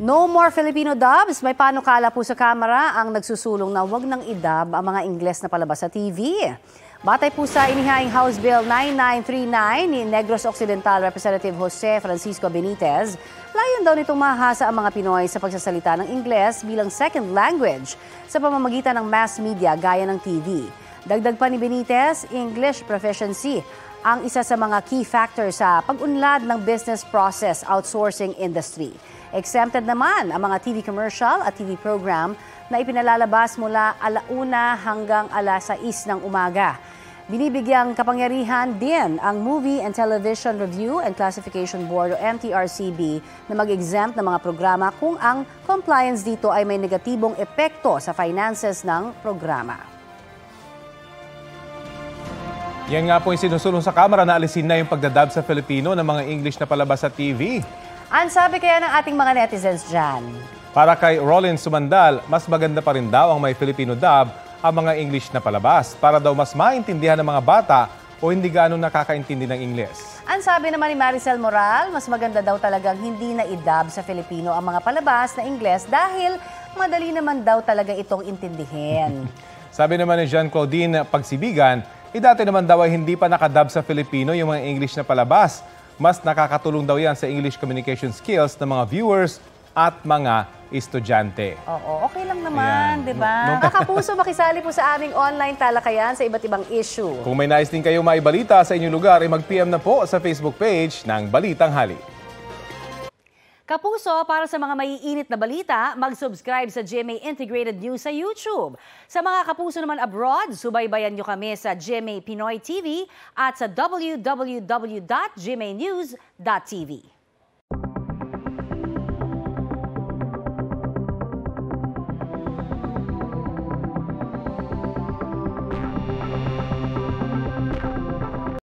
No more Filipino dubs. May panukala po sa kamera ang nagsusulong na wag nang idub ang mga Ingles na palabas sa TV. Batay po sa inihaing House Bill 9939 ni Negros Occidental Representative Jose Francisco Benitez, layon daw nitong mahasa ang mga Pinoy sa pagsasalita ng Ingles bilang second language sa pamamagitan ng mass media gaya ng TV. Dagdag pa ni Benitez, English proficiency ang isa sa mga key factors sa pag-unlad ng business process outsourcing industry. Exempted naman ang mga TV commercial at TV program na ipinalalabas mula 1:00 hanggang 6:00 ng umaga. Binibigyang kapangyarihan din ang Movie and Television Review and Classification Board o MTRCB na mag-exempt ng mga programa kung ang compliance dito ay may negatibong epekto sa finances ng programa. Yan nga po yung sinusulong sa Kamara na alisin na yung pagdadub sa Filipino ng mga English na palabas sa TV. Ang sabi kaya ng ating mga netizens dyan? Para kay Rollin Sumandal, mas maganda pa rin daw ang may Filipino dub ang mga English na palabas para daw mas maintindihan ng mga bata o hindi gaano nakakaintindi ng Ingles. Ang sabi naman ni Maricel Moral, mas maganda daw talagang hindi na i-dub sa Filipino ang mga palabas na Ingles dahil madali naman daw talaga itong intindihin. Sabi naman ni Jean Claudine Pagsibigan, dati naman daw ay hindi pa nakadub sa Filipino yung mga English na palabas. Mas nakakatulong daw yan sa English communication skills ng mga viewers at mga estudyante. Oo, okay lang naman, di ba? Mga kapuso, makisali po sa aming online talakayan sa iba't ibang issue. Kung may nais din kayong maibalita sa inyong lugar, ay mag-PM na po sa Facebook page ng Balitang Hali. Kapuso, para sa mga maiinit na balita, mag-subscribe sa GMA Integrated News sa YouTube. Sa mga kapuso naman abroad, subaybayan nyo kami sa GMA Pinoy TV at sa www.gmanews.tv.